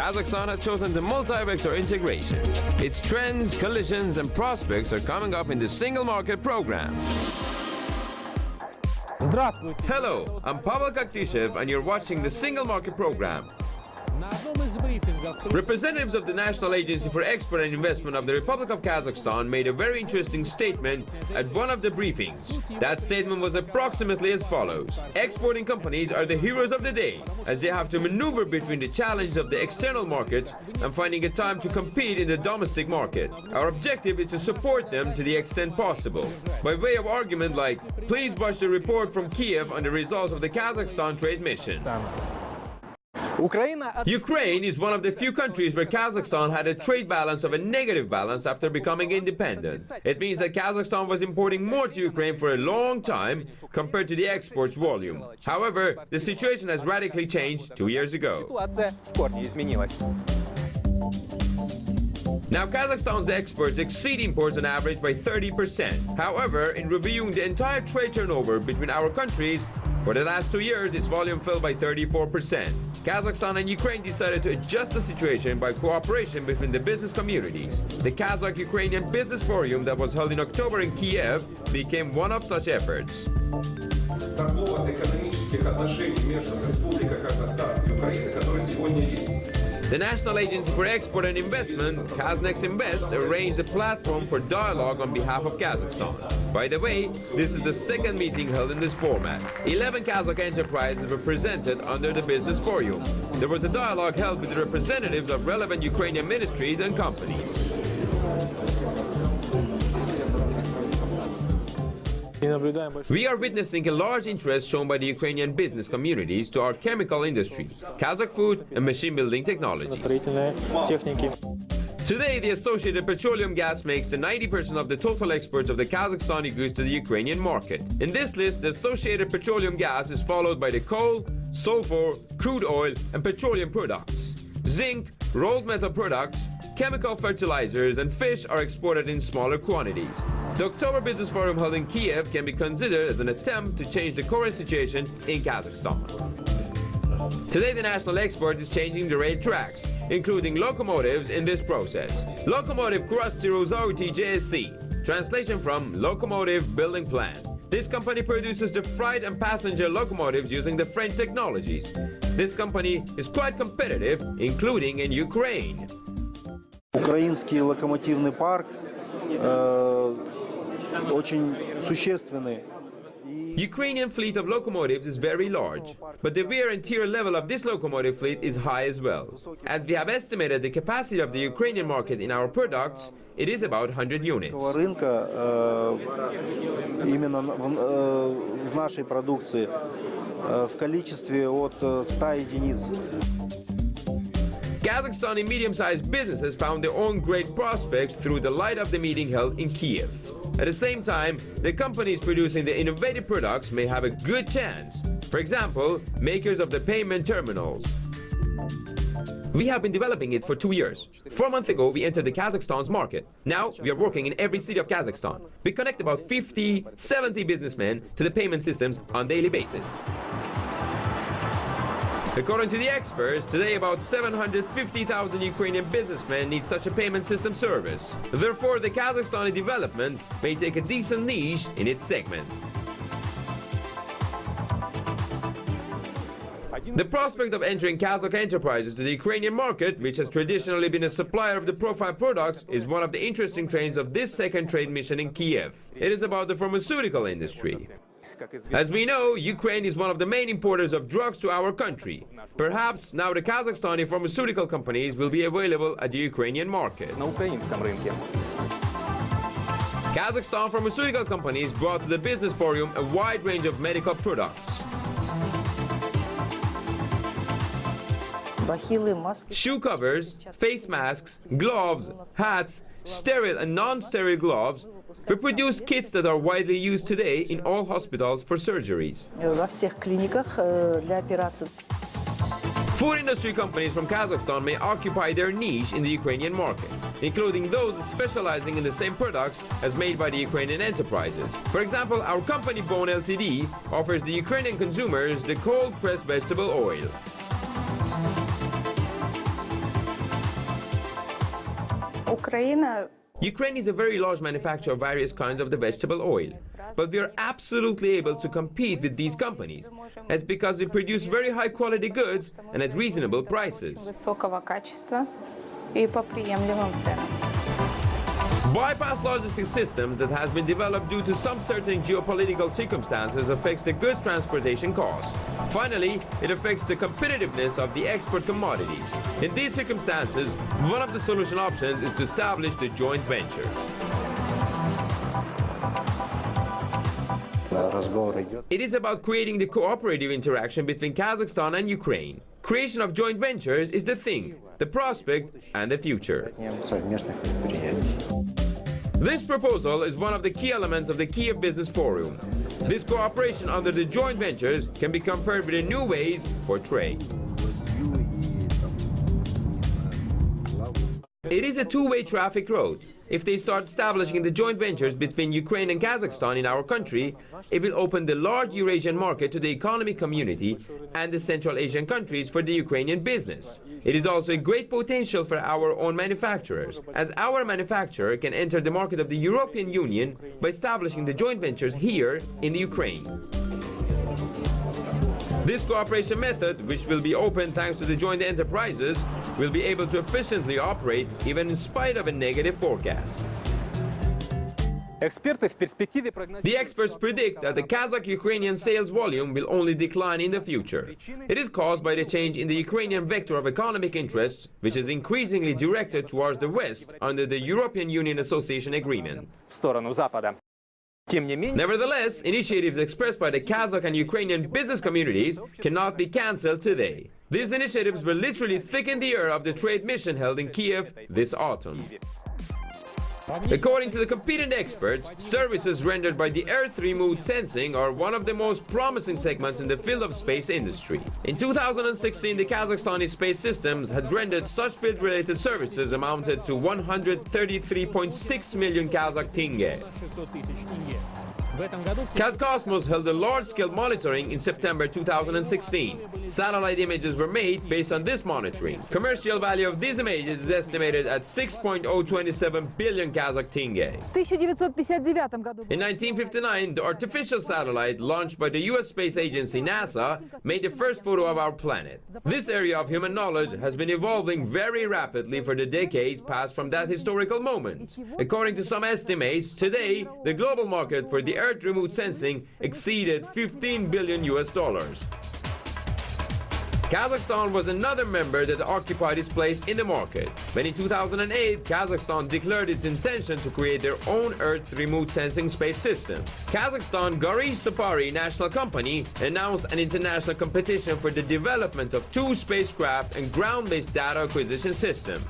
Kazakhstan has chosen the multi-vector integration. Its trends, collisions, and prospects are coming up in the Single Market Program. Hello, I'm Pavel Kaktishev, and you're watching the Single Market Program. Representatives of the National Agency for Export and Investment of the Republic of Kazakhstan made a very interesting statement at one of the briefings. That statement was approximately as follows. Exporting companies are the heroes of the day, as they have to maneuver between the challenge of the external markets and finding a time to compete in the domestic market. Our objective is to support them to the extent possible. By way of argument like, please watch the report from Kiev on the results of the Kazakhstan trade mission. Ukraine is one of the few countries where Kazakhstan had a trade balance of a negative balance after becoming independent. It means that Kazakhstan was importing more to Ukraine for a long time compared to the exports volume. However, the situation has radically changed 2 years ago. Now, Kazakhstan's exports exceed imports on average by 30%. However, in reviewing the entire trade turnover between our countries, for the last 2 years, its volume fell by 34%. Kazakhstan and Ukraine decided to adjust the situation by cooperation between the business communities. The Kazakh-Ukrainian Business Forum that was held in October in Kiev became one of such efforts. The National Agency for Export and Investment, Kaznex Invest, arranged a platform for dialogue on behalf of Kazakhstan. By the way, this is the second meeting held in this format. 11 Kazakh enterprises were presented under the Business Forum. There was a dialogue held with the representatives of relevant Ukrainian ministries and companies. We are witnessing a large interest shown by the Ukrainian business communities to our chemical industry, Kazakh food and machine building technology. Today, the associated petroleum gas makes the 90% of the total exports of the Kazakhstani goods to the Ukrainian market. In this list, the associated petroleum gas is followed by the coal, sulfur, crude oil, and petroleum products. Zinc, rolled metal products, chemical fertilizers, and fish are exported in smaller quantities. The October Business Forum held in Kiev can be considered as an attempt to change the current situation in Kazakhstan. Today, the national export is changing the rail tracks, including locomotives in this process. Locomotive Krastiruzauti JSC, translation from Locomotive Building Plant. This company produces the freight and passenger locomotives using the French technologies. This company is quite competitive, including in Ukraine. Украинский локомотивный парк очень существенный. Ukrainian fleet of locomotives is very large, but the wear and tear level of this locomotive fleet is high as well. As we have estimated the capacity of the Ukrainian market in our products, it is about 100 units. Рынка именно в нашей продукции в количестве от 100 единиц. Kazakhstani medium-sized businesses found their own great prospects through the light of the meeting held in Kiev. At the same time, the companies producing the innovative products may have a good chance. For example, makers of the payment terminals. We have been developing it for 2 years. 4 months ago, we entered the Kazakhstan's market. Now, we are working in every city of Kazakhstan. We connect about 50, 70 businessmen to the payment systems on a daily basis. According to the experts, today about 750,000 Ukrainian businessmen need such a payment system service. Therefore, the Kazakhstani development may take a decent niche in its segment. The prospect of entering Kazakh enterprises to the Ukrainian market, which has traditionally been a supplier of the profile products, is one of the interesting trends of this second trade mission in Kiev. It is about the pharmaceutical industry. As we know, Ukraine is one of the main importers of drugs to our country. Perhaps now the Kazakhstani pharmaceutical companies will be available at the Ukrainian market. Kazakhstan pharmaceutical companies brought to the Business Forum a wide range of medical products. Shoe covers, face masks, gloves, hats, sterile and non-sterile gloves. We produce kits that are widely used today in all hospitals for surgeries. Food industry companies from Kazakhstan may occupy their niche in the Ukrainian market, including those specializing in the same products as made by the Ukrainian enterprises. For example, our company Bone Ltd offers the Ukrainian consumers the cold-pressed vegetable oil. Ukraine is a very large manufacturer of various kinds of the vegetable oil, but we are absolutely able to compete with these companies. That's because we produce very high quality goods and at reasonable prices. Bypass logistics systems that has been developed due to some certain geopolitical circumstances affects the goods transportation costs. Finally, it affects the competitiveness of the export commodities. In these circumstances, one of the solution options is to establish the joint ventures. It is about creating the cooperative interaction between Kazakhstan and Ukraine. Creation of joint ventures is the thing, the prospect, and the future. This proposal is one of the key elements of the Kiev Business Forum. This cooperation under the joint ventures can be compared with the new ways for trade. It is a two-way traffic road. If they start establishing the joint ventures between Ukraine and Kazakhstan in our country, it will open the large Eurasian market to the economic community and the Central Asian countries for the Ukrainian business. It is also a great potential for our own manufacturers, as our manufacturer can enter the market of the European Union by establishing the joint ventures here in the Ukraine. This cooperation method, which will be open thanks to the joint enterprises, will be able to efficiently operate even in spite of a negative forecast. The experts predict that the Kazakh-Ukrainian sales volume will only decline in the future. It is caused by the change in the Ukrainian vector of economic interests, which is increasingly directed towards the West under the European Union Association Agreement. Nevertheless, initiatives expressed by the Kazakh and Ukrainian business communities cannot be cancelled today. These initiatives will literally thicken the air of the trade mission held in Kiev this autumn. According to the competent experts, services rendered by the Earth remote sensing are one of the most promising segments in the field of space industry. In 2016, the Kazakhstani space systems had rendered such field-related services amounted to 133.6 million Kazakh tenge. Kazcosmos held a large-scale monitoring in September 2016. Satellite images were made based on this monitoring. Commercial value of these images is estimated at 6.027 billion Kazakh tenge. In 1959, the artificial satellite launched by the US space agency NASA made the first photo of our planet. This area of human knowledge has been evolving very rapidly for the decades past from that historical moment. According to some estimates, today, the global market for the Earth remote sensing exceeded $15 billion. Kazakhstan was another member that occupied its place in the market. When in 2008, Kazakhstan declared its intention to create their own Earth remote sensing space system. Kazakhstan Garish Sapari National Company announced an international competition for the development of 2 spacecraft and ground-based data acquisition system.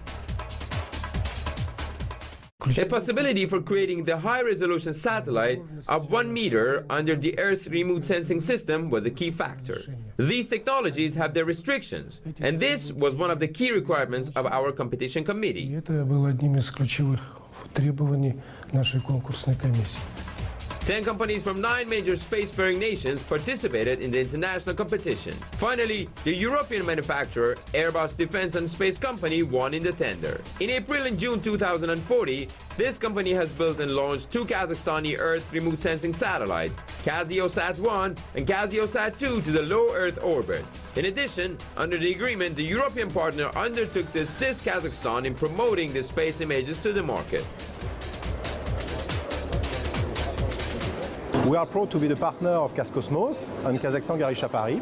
A possibility for creating the high-resolution satellite of 1 meter under the Earth remote sensing system was a key factor. These technologies have their restrictions, and this was one of the key requirements of our competition committee. 10 companies from 9 major spacefaring nations participated in the international competition. Finally, the European manufacturer Airbus Defence and Space Company won in the tender. In April and June 2040, this company has built and launched 2 Kazakhstani Earth remote sensing satellites, KazioSat-1 and KazioSat-2, to the low Earth orbit. In addition, under the agreement, the European partner undertook to assist Kazakhstan in promoting the space images to the market. We are proud to be the partner of Kazcosmos and Kazakhstan Garish Sapari,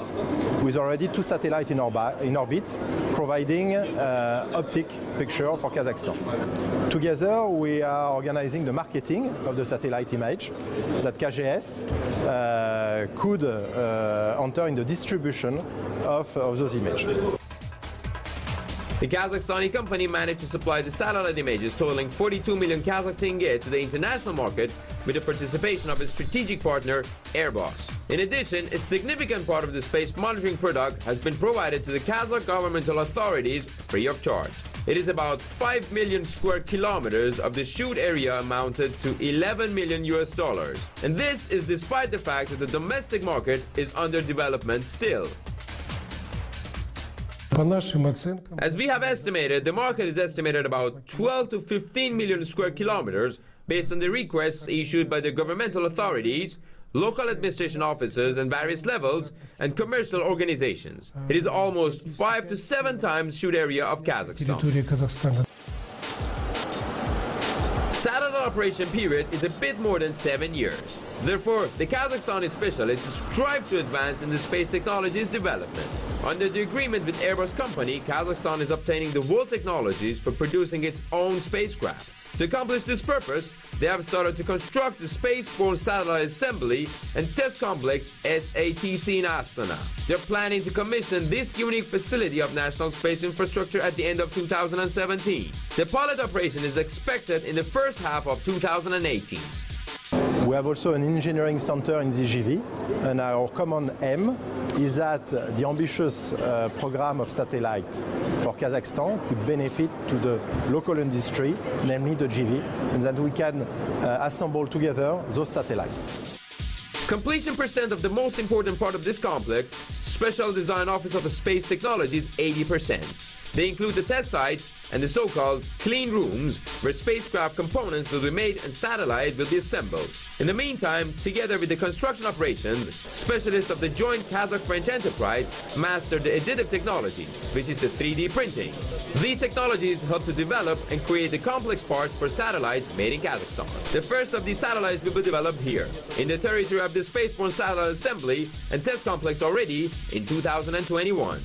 with already 2 satellites in orbit, providing optic picture for Kazakhstan. Together, we are organizing the marketing of the satellite image that KGS could enter in the distribution of those images. The Kazakhstani company managed to supply the satellite images totaling 42 million Kazakh tenge to the international market with the participation of its strategic partner, Airbus. In addition, a significant part of the space monitoring product has been provided to the Kazakh governmental authorities free of charge. It is about 5 million square kilometers of the shoot area amounted to $11 million. And this is despite the fact that the domestic market is under development still. As we have estimated, the market is estimated about 12 to 15 million square kilometers based on the requests issued by the governmental authorities, local administration offices and various levels, and commercial organizations. It is almost 5 to 7 times shoot area of Kazakhstan. Satellite operation period is a bit more than 7 years. Therefore, the Kazakhstani specialists strive to advance in the space technologies development. Under the agreement with Airbus company, Kazakhstan is obtaining the world technologies for producing its own spacecraft. To accomplish this purpose, they have started to construct the spaceborne satellite assembly and test complex SATC in Astana. They're planning to commission this unique facility of national space infrastructure at the end of 2017. The pilot operation is expected in the first half of 2018. We have also an engineering center in the GV, and our common aim is that the ambitious program of satellite for Kazakhstan could benefit to the local industry, namely the GV, and that we can assemble together those satellites. Completion percent of the most important part of this complex, Special Design Office of Space Technology, is 80%. They include the test sites and the so-called clean rooms, where spacecraft components will be made and satellites will be assembled. In the meantime, together with the construction operations, specialists of the joint Kazakh-French enterprise master the additive technology, which is the 3D printing. These technologies help to develop and create the complex parts for satellites made in Kazakhstan. The first of these satellites will be developed here, in the territory of the Spaceborne Satellite Assembly and Test Complex already in 2021.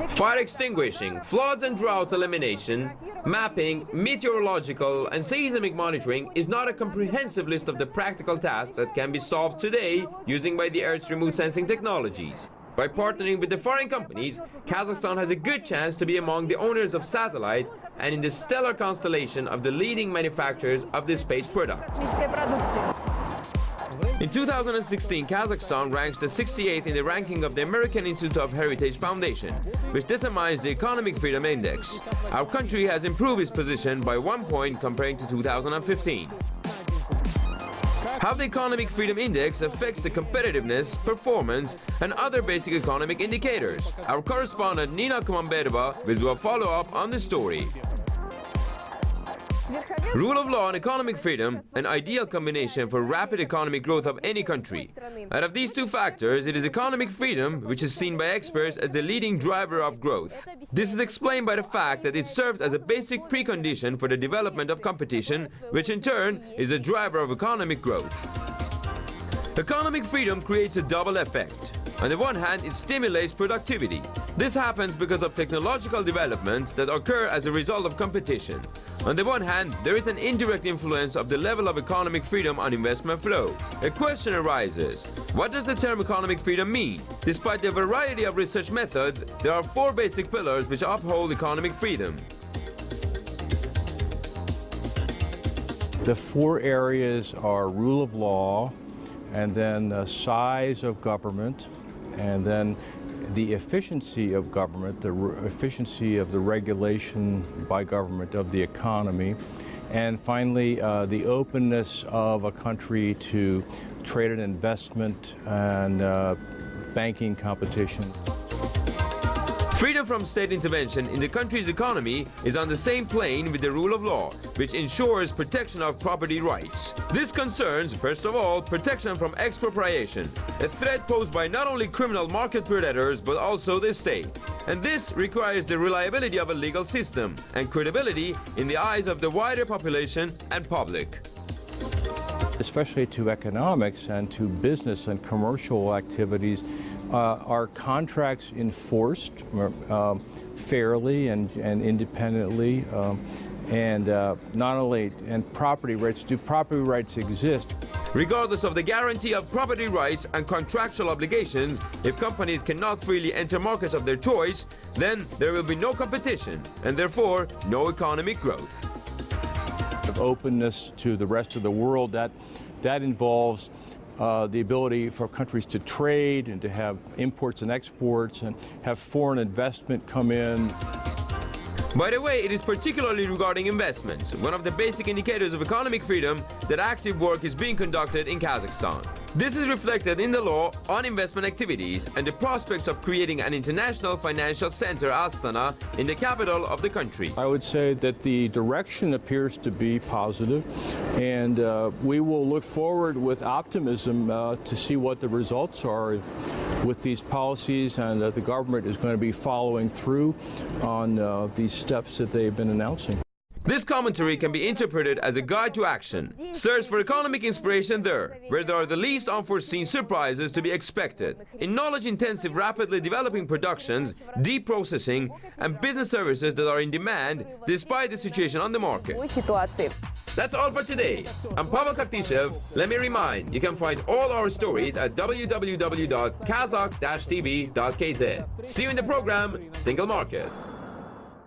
Fire extinguishing, floods and droughts elimination, mapping, meteorological and seismic monitoring is not a comprehensive list of the practical tasks that can be solved today using by the Earth's remote sensing technologies. By partnering with the foreign companies, Kazakhstan has a good chance to be among the owners of satellites and in the stellar constellation of the leading manufacturers of this space products. In 2016, Kazakhstan ranks the 68th in the ranking of the American Institute of Heritage Foundation, which determines the Economic Freedom Index. Our country has improved its position by 1 point comparing to 2015. How the Economic Freedom Index affects the competitiveness, performance, and other basic economic indicators. Our correspondent Nina Kumamberova will do a follow-up on this story. Rule of law and economic freedom, an ideal combination for rapid economic growth of any country. Out of these two factors, it is economic freedom which is seen by experts as the leading driver of growth. This is explained by the fact that it serves as a basic precondition for the development of competition, which in turn is a driver of economic growth. Economic freedom creates a double effect. On the one hand, it stimulates productivity. This happens because of technological developments that occur as a result of competition. On the one hand, there is an indirect influence of the level of economic freedom on investment flow. A question arises: what does the term economic freedom mean? Despite the variety of research methods, there are 4 basic pillars which uphold economic freedom. The 4 areas are rule of law, and then the size of government, and then the efficiency of government, the efficiency of the regulation by government of the economy, and finally the openness of a country to trade and investment and banking competition. Freedom from state intervention in the country's economy is on the same plane with the rule of law, which ensures protection of property rights. This concerns, first of all, protection from expropriation, a threat posed by not only criminal market predators but also the state. And this requires the reliability of a legal system and credibility in the eyes of the wider population and public. Especially to economics and to business and commercial activities, are contracts enforced fairly and independently, and not only, and property rights, do property rights exist? Regardless of the guarantee of property rights and contractual obligations, if companies cannot freely enter markets of their choice, then there will be no competition and therefore no economic growth. Openness to the rest of the world, that involves the ability for countries to trade and to have imports and exports and have foreign investment come in. By the way, it is particularly regarding investment, one of the basic indicators of economic freedom, that active work is being conducted in Kazakhstan. This is reflected in the law on investment activities and the prospects of creating an international financial center, Astana, in the capital of the country. I would say that the direction appears to be positive, and we will look forward with optimism to see what the results are with these policies, and that the government is going to be following through on these steps that they've been announcing. This commentary can be interpreted as a guide to action. Search for economic inspiration there, where there are the least unforeseen surprises to be expected. In knowledge-intensive, rapidly developing productions, deep processing, and business services that are in demand despite the situation on the market. That's all for today. I'm Pavel Kaktishev. Let me remind, you can find all our stories at www.kazakh-tv.kz. See you in the program, Single Market.